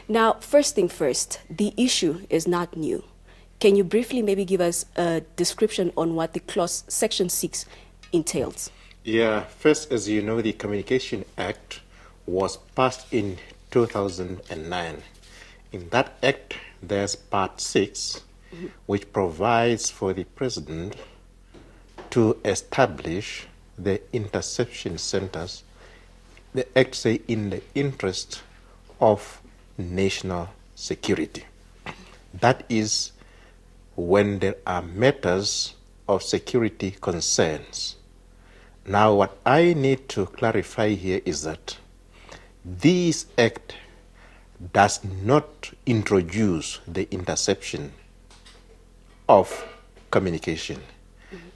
Now, first thing first, the issue is not new. Can you briefly maybe give us a description on what the clause section 6 entails? Yeah, first, as you know, the Communication Act was passed in 2009. In that act, there's part 6, which provides for the president to establish the interception centers, the act say in the interest of national security. That is when there are matters of security concerns. Now, what I need to clarify here is that this act does not introduce the interception of communication.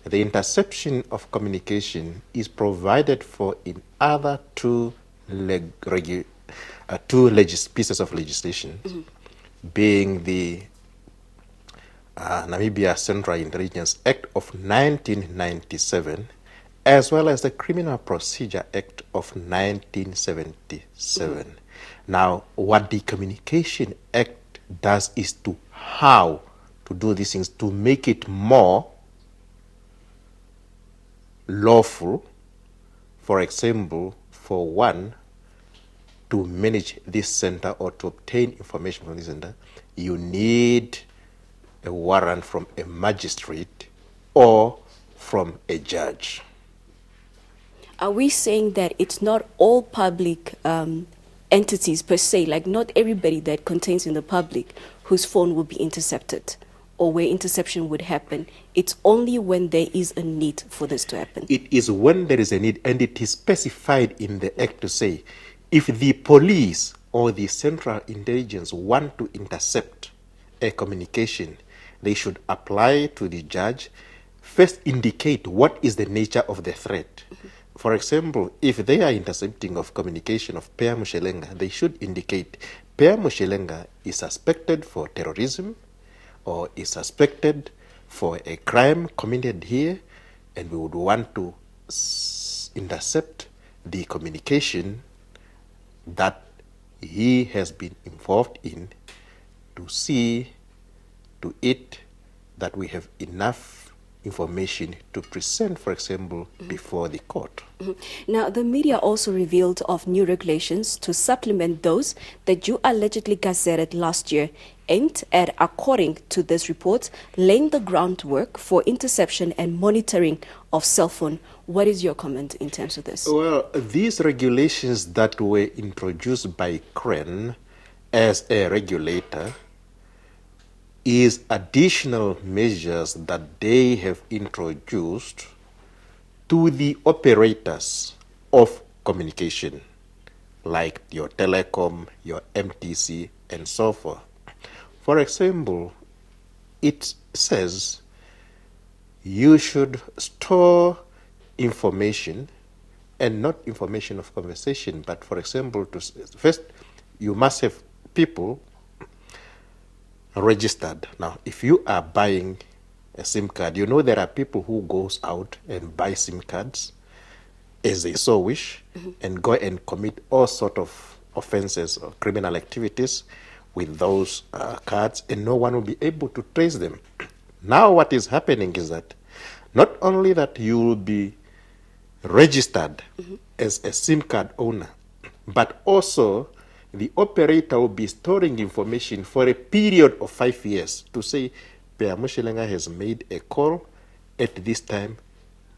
The interception of communication is provided for in other two pieces of legislation, being the Namibia Central Intelligence Act of 1997, as well as the Criminal Procedure Act of 1977. Now, what the Communication Act does is to how to do these things to make it more lawful. For example, for one to manage this center or to obtain information from this center, you need a warrant from a magistrate or from a judge. Are we saying that it's not all public entities per se, like not everybody that contains in the public whose phone will be intercepted or where interception would happen? It's only when there is a need for this to happen. It is when there is a need, and it is specified in the act to say, if the police or the central intelligence want to intercept a communication, they should apply to the judge, first indicate what is the nature of the threat. For example, if they are intercepting of communication of Peya Mushelenga, they should indicate Peya Mushelenga is suspected for terrorism or is suspected for a crime committed here, and we would want to intercept the communication that he has been involved in to see to it that we have enough information to present, for example, before the court. Now, the media also revealed of new regulations to supplement those that you allegedly gazetted last year, aimed at, according to this report, laying the groundwork for interception and monitoring of cell phone. What is your comment in terms of this? Well, these regulations that were introduced by CREN as a regulator is additional measures that they have introduced to the operators of communication, like your telecom, your MTC, and so forth. For example, it says you should store information, and not information of conversation, but for example, first you must have people registered. Now, if you are buying a SIM card, you know there are people who goes out and buy SIM cards as they so wish, and go and commit all sort of offenses or criminal activities with those cards, and no one will be able to trace them. Now what is happening is that not only that you will be registered as a SIM card owner, but also the operator will be storing information for a period of 5 years to say, Peya Mushelenga has made a call at this time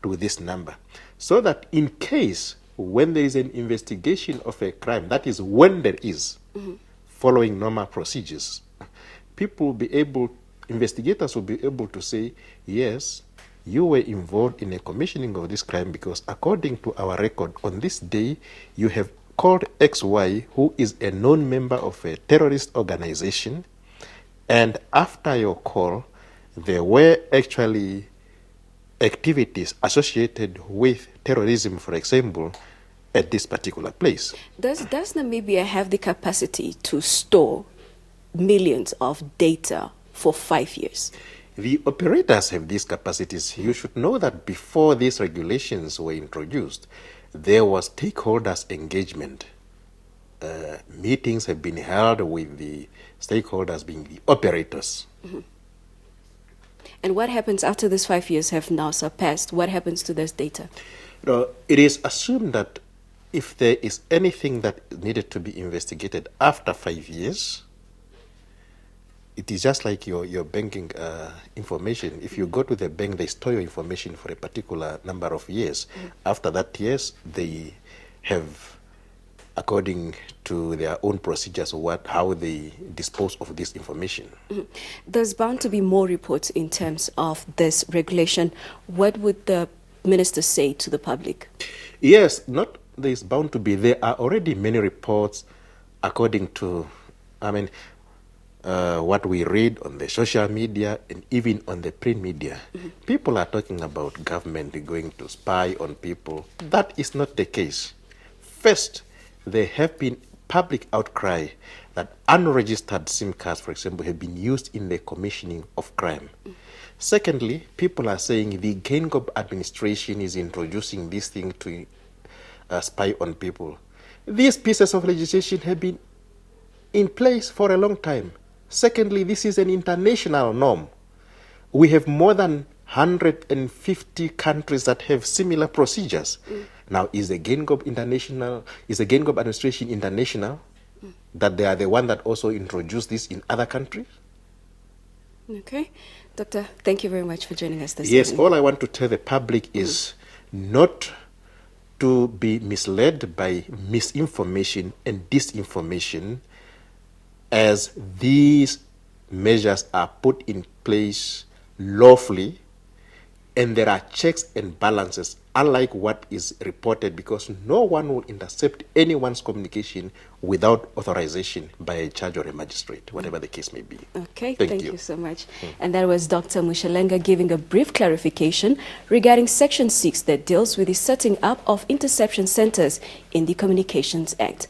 to this number. So that in case when there is an investigation of a crime, that is when there is, following normal procedures, people will be able, investigators will be able to say, yes, you were involved in a commissioning of this crime because according to our record, on this day, you have called XY, who is a known member of a terrorist organization, and after your call, there were actually activities associated with terrorism, for example, at this particular place. Does Namibia have the capacity to store millions of data for 5 years? The operators have these capacities. You should know that before these regulations were introduced, there was stakeholders engagement meetings have been held with the stakeholders being the operators. And what happens after these 5 years have now surpassed? What happens to this data? It is assumed that if there is anything that needed to be investigated after 5 years, it is just like your banking information. If you go to the bank, they store your information for a particular number of years. After that years, they have, according to their own procedures, how they dispose of this information. There's bound to be more reports in terms of this regulation. What would the minister say to the public? Yes, there's bound to be. There are already many reports, according to, what we read on the social media and even on the print media. People are talking about government going to spy on people. That is not the case. First, there have been public outcry that unregistered SIM cards, for example, have been used in the commissioning of crime. Secondly, people are saying the Geingob administration is introducing this thing to spy on people. These pieces of legislation have been in place for a long time. Secondly, this is an international norm. We have more than 150 countries that have similar procedures. Now, is the Geingob administration international? That they are the one that also introduced this in other countries? Okay. Doctor, thank you very much for joining us this Yes, evening. all I want to tell the public is not to be misled by misinformation and disinformation, as these measures are put in place lawfully and there are checks and balances, unlike what is reported, because no one will intercept anyone's communication without authorization by a judge or a magistrate, whatever the case may be. Okay, Thank you so much. And that was Dr. Mushelenga giving a brief clarification regarding Section 6 that deals with the setting up of interception centers in the Communications Act.